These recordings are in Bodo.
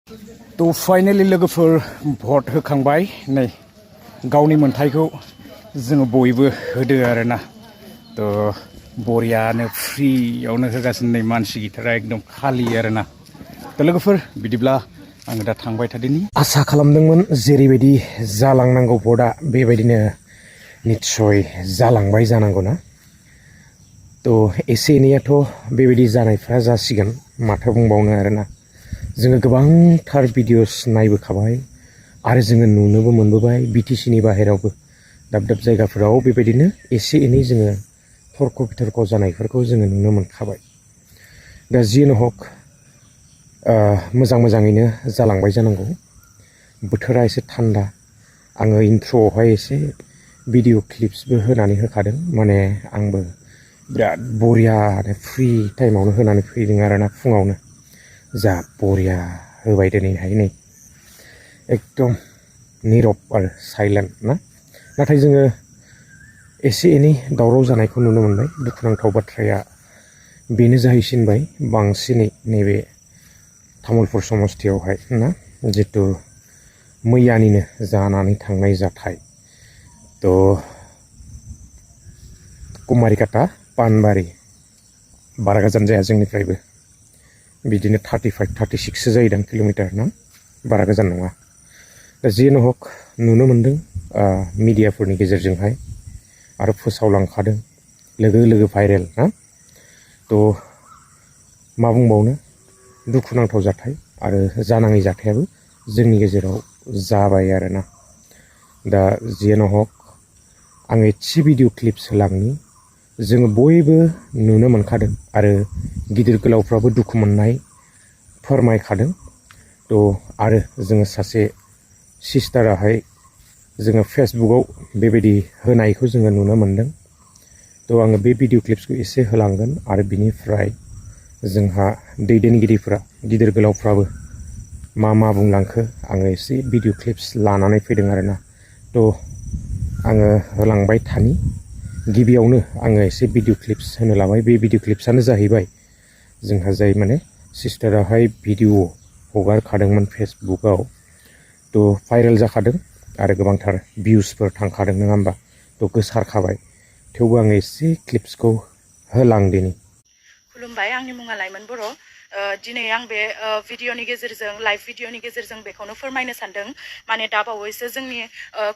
तो फाइनली लोगोफोर भट होखांबाय नै गावनि मोनथायखौ जोङो बयबो होदो आरोना तो बरियानो फ्रियावनो होगासिनो नै मानसि गिटारा एकदम खालि आरोना तो लोगोफोर बिदिब्ला आङो दा थांबाय थादोनि आसा खालामदोंमोन जेरैबायदि जालांनांगौ भटआ बेबायदिनो निश्चय जालांबाय जानांगौना तो एसे एनैयाथ' बेबायदि जानायफ्रा जासिगोन माथो बुंबावनो आरोना जोङो गोबांथार भिडिअस नायबोखाबाय आरो जोङो नुनोबो मोनबोबाय बिटिसिनि बाहेरावबो दाब दाब जायगाफोराव बेबायदिनो एसे एनै जोङो थरख' बिथरख' जानायफोरखौ जोङो नुनो मोनखाबाय दा जियानो हक मोजाङैनो जालांबाय जानांगौ बोथोरा एसे थान्दा आङो इन्ट्र'आवहाय एसे भिडिअ क्लिप्सबो होनानै होखादों माने आंबो बिराद बरियानो फ्रि टाइमावनो होनानै फैदों आरोना फुङावनो जा बरिया होबाय दिनैहाय नै एकदम नीरब आरो साइलेन्ट ना नाथाय जोङो एसे एनै दावराव जानायखौ नुनो मोनबाय दुखुनांथाव बाथ्राया बेनो जाहैसिनबाय बांसिनै नैबे तामुलपुर समस्थियावहाय ना जितु मैयानिनो जानानै थांनाय जाथाय तो कुमारिकाटा पानबारि बारा गोजान जाया जोंनिफ्रायबो बिदिनो 35-36सो जायोदां किल'मिटार ना बारा गोजान नङा दा जियानो हक नुनो मोनदों मिडियाफोरनि गेजेरजोंहाय आरो फोसावलांखादों लोगो भाइरेल ना तो मा बुंबावनो दुखुनांथाव जाथाय आरो जानाङै जाथायाबो जोंनि गेजेराव जाबाय आरोना दा जियानो हक आं एसे भिडिअ क्लिप्स होलांनि जोङो बयबो नुनो मोनखादों आरो गिदिर गोलावफ्राबो दुखु मोननाय फोरमायखादों तो आरो जोङो सासे सिस्टाराहाय जोङो फेसबुकआव बेबायदि होनायखौ जोङो नुनो मोनदों तो आङो बे भिडिअ क्लिप्सखौ एसे होलांगोन आरो बिनिफ्राय जोंहा दैदेनगिरिफ्रा गिदिर गोलावफ्राबो मा बुंलांखो आङो एसे भिडिअ क्लिप्स लानानै फैदों आरोना तो आङो होलांबाय थानि गिबियावनो आङो एसे भिडिअ क्लिप्स होनो लाबाय बे भिडिअ क्लिप्सआनो जाहैबाय जोंहा जाय माने सिस्टाराहाय भिडिअ हगारखादोंमोन फेसबुकआव तो भाइरेल जाखादों आरो गोबांथार भिउसफोर थांखादों नङा होमबा तो गोसारखाबाय थेवबो आङो एसे क्लिप्सखौ होलांदिनि खुलुमबाय आंनि मुङा लाइमोन बर' दिनै आं बे भिडिअनि गेजेरजों लाइभ भिडिअनि गेजेरजों बेखौनो फोरमायनो सानदों माने दा बावैसो जोंनि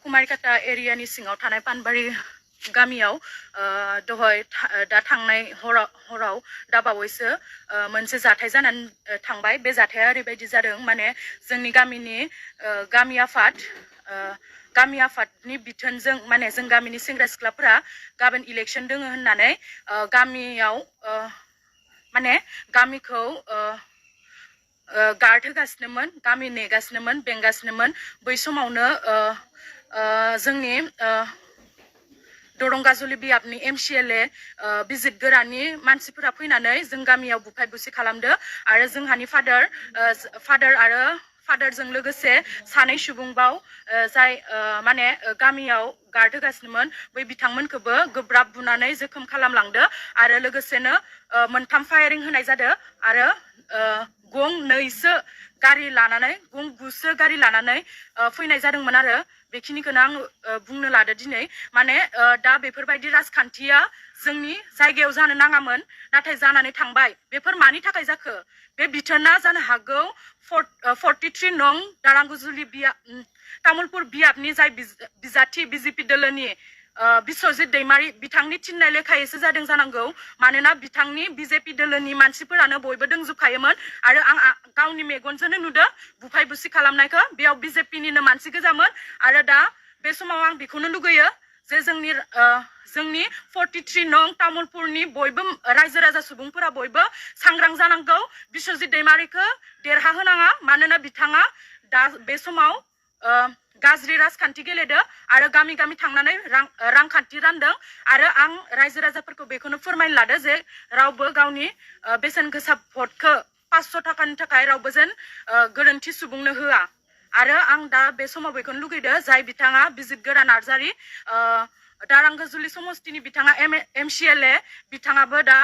कुमारिकाटा एरियानि सिङाव थानाय पानबारि गामियाव दहाय दा थांनाय हराव दा बावैसो मोनसे जाथाय जानानै थांबाय बे जाथाया ओरैबायदि जादों माने जोंनि गामिनि गामि आफादनि बिथोनजों माने जों गामिनि सेंग्रा सिख्लाफोरा गाबोन इलेक्सन दोङो होननानै गामियाव माने गामिखौ गार्ड होगासिनोमोन गामि नेगासिनोमोन बेंगासिनोमोन बै समावनो जोंनि दरंगाजुलि बियाबनि MCLA बिजितगोरानि मानसिफोरा फैनानै जों गामियाव बुफाय बुसि खालामदो आरो जोंहानि फादारजों लोगोसे सानै सुबुंबाव जाय माने गामियाव गार्ड होगासिनोमोन बै बिथांमोनखौबो गोब्राब बुनानै जोखोम खालामलांदो आरो लोगोसेनो मोनथाम फायारिं होनाय जादों आरो गं 2सो गारि लानानै गं 9सो गारि लानानै फैनाय जादोंमोन आरो बेखिनिखौनो आं बुंनो लादो दिनै माने दा बेफोरबायदि राजखान्थिया जोंनि जायगायाव जानो नाङामोन नाथाय जानानै थांबाय बेफोर मानि थाखाय जाखो बे बिथोना जानो हागौ 43 नं दारांगुजुलि तामुलपुर बियाबनि जाय बिजाथि BJP दोलोनि बिस्वजित दैमारी बिथांनि थिननाय लेखायैसो जादों जानांगौ मानोना बिथांनि BJP दोलोनि मानसिफोरानो बयबो दंजोबखायोमोन आरो आं गावनि मेगनजोंनो नुदों बुफाय बुसि खालामनायखौ बेयाव BJPनिनो मानसि गोजामोन आरो दा बे समाव आं बेखौनो लुगैयो जे जोंनि 43 नं तामुलपुरनि बयबो रायजो राजा सुबुंफोरा बयबो सांग्रां जानांगौ बिस्वजित दैमारीखौ देरहा होनाङा मानोना बिथाङा दा बे समाव गाज्रि राजखान्थि गेलेदो आरो गामि गामि थांनानै रांखान्थि रानदों आरो आं रायजो राजाफोरखौ बेखौनो फोरमायनो लादो जे रावबो गावनि बेसेन गोसा भटखौ 500 थाखानि थाखाय रावबो जेन गोरोन्थि सुबुंनो होआ आरो आं दा बे समाव बेखौनो लुगैदो जाय बिथाङा बिजितगोरा नार्जारी दारांगुजुलि समस्तिनि बिथाङा MCLA बिथाङाबो दा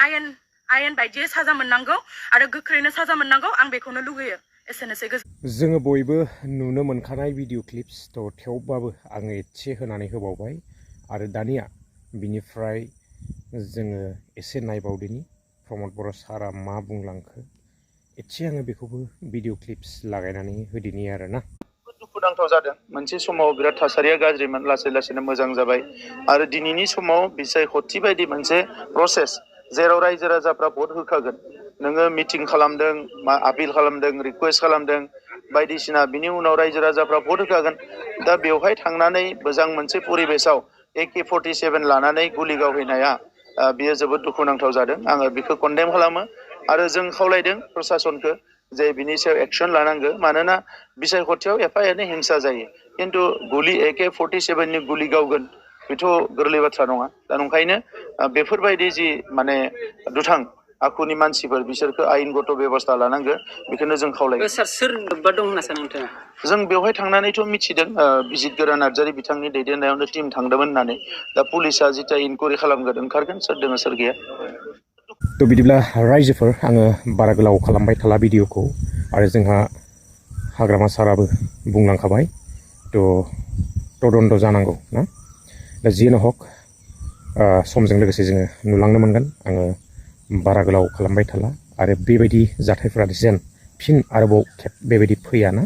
आयेन बायदियै साजा मोननांगौ आरो गोख्रैनो साजा मोननांगौ आं बेखौनो लुगैयो एसेनोसै जोङो बयबो नुनो मोनखानाय भिडिअ क्लिप्स थ' थेवबाबो आङो एसे होनानै होबावबाय आरो दानिया बिनिफ्राय जोङो एसे नायबावदिनि प्रमद बर' सारा मा बुंलांखो एसे आङो बेखौबो भिडिअ क्लिप्स लागायनानै होदिनि आरोना दुखुनांथाव जादों मोनसे समाव बिराद थासारिया गाज्रिमोन लासै लासैनो मोजां जाबाय आरो दिनैनि समाव बिसायख'थि बायदि मोनसे प्रसेस जेराव रायजो राजाफ्रा भट होखागोन नोङो मिटिं खालामदों आपिल खालामदों रिक्वेस्ट खालामदों बायदिसिना बिनि उनाव रायजो राजाफ्रा भट होखागोन दा बेवहाय थांनानै मोजां मोनसे परिबेसाव AK-47 लानानै गुलि गावहैनाया बियो जोबोद दुखुनांथाव जादों आङो बेखौ कन्डेम खालामो आरो जों खावलायदों प्रसासनखौ जे बिनि सायाव एक्सन लानांगौ मानोना बिसायख'थियाव एफा एनै हिंसा जायो खिन्थु गुलि AK-47 नि गुलि गावगोन बेथ' गोरलै बाथ्रा नङा दा नंखायनो बेफोरबायदि जि माने दुथां आखुनि मानसिफोर बिसोरखौ आयेनगत बेबस्था लानांगौ बेखौनो जों खावलायो सार सोर लोब्बा दं होनना सानो नोंथाङा जों बेवहाय थांनानैथ' मिथिदों बिजित गोरा नार्जारि बिथांनि दैदेननायावनो टिम थांदोंमोन होननानै दा पुलिसा जिता इनकुवारि खालामगोन ओंखारगोन सोर दङ सोर गैया थ' बिदिब्ला रायजोफोर आङो बारा गोलाव खालामबाय थाला भिडिअखौ आरो जोंहा हाग्रामा साराबो बुंलांखाबाय थ' तदन्त जानांगौ ना दा जियानो हक समजों लोगोसे जोङो नुलांनो मोनगोन आङो बारा गोलाव खालामबाय थाला आरो बेबायदि जाथायफोरा जेन फिन आरोबाव खेब बेबायदि फैयाना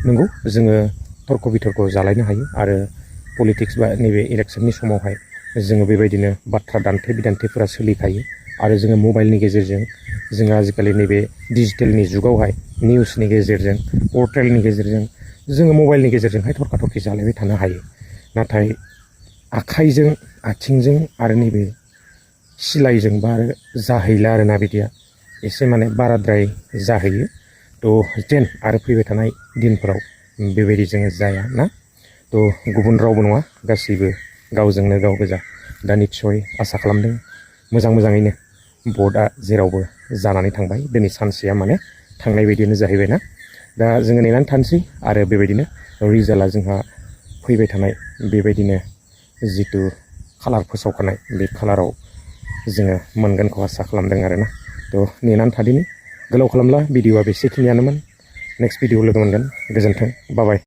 नंगौ जोङो तर्क बितर्क जालायनो हायो आरो पलिटिक्स बा नैबे इलेक्सननि समावहाय जोङो बेबायदिनो बाथ्रा दान्थे बिदान्थेफोरा सोलिखायो आरो जोङो मबाइलनि गेजेरजों जोङो आजिखालि नैबे डिजिटेलनि जुगावहाय निउसनि गेजेरजों पर्टेलनि गेजेरजों जोङो मबाइलनि गेजेरजोंहाय थरखा-थरखि जालायबाय थानो हायो नाथाय आखाइजों आथिंजों आरो नैबे सिलाइजों बा आरो जाहैला आरोना बिदिया एसे माने बाराद्राय जाहैयो थ' जेन आरो फैबाय थानाय दिनफोराव बेबायदि जोङो जाया ना थ' गुबुन रावबो नङा गासैबो गावजोंनो गाव गोजा दा निस्सय आसा खालामदों मोजाङैनो भटआ जेरावबो जानानै थांबाय दिनै सानसेया माने थांनाय बायदियानो जाहैबाय ना दा जोङो नेनानै थानोसै आरो बेबायदिनो रिजाल्टआ जोंहा फैबाय थानाय बेबायदिनो जितु खालार फोसावखानाय बे खालाराव जोङो मोनगोनखौ आसा खालामदों आरोना थ' नेनानै थादिनि गोलाव खालामला भिडिअआ बेसेखिनियानोमोन नेक्स्ट भिडिअ लोगो मोनगोन गोजोन्थों बाय